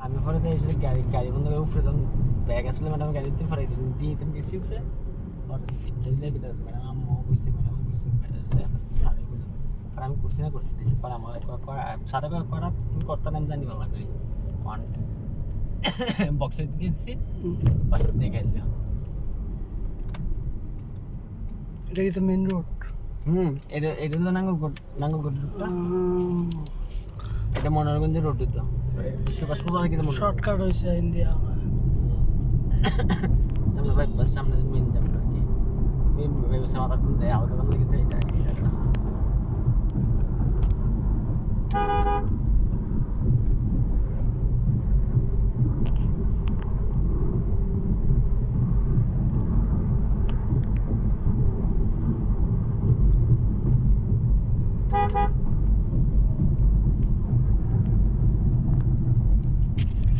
আমি পরে তো এসে গাড়ি বন্ধ করে উপরে যখন ব্যাগ আসলে ম্যাডাম গাড়িতে পরে দিয়ে তুমি গেছি উপরে পরে সিটটা দিলে ম্যাডাম আম্মু বুঝছে ম্যাডাম বুঝছে সারে বুঝলাম আর আমি করছি না পরে আমার সারে করা তুমি করতে নাম জানি ভালো করি ওয়ান বক্সে দিয়ে দিচ্ছি পাশে দেখে দিল এটা কি তো মেন রোড? এটা হলো নাঙ্গলকোট রোডটা, এটা মনোরগঞ্জের রোড তো সোজা কিন্তু শর্টকাট হয়েছে ইন্ডিয়া। সামনে বাইপাস সামনে মেন জামটা আর কি বাইপাসের মাথা কোন দেয় হালকা দাম লেগে যায় এটা আর কি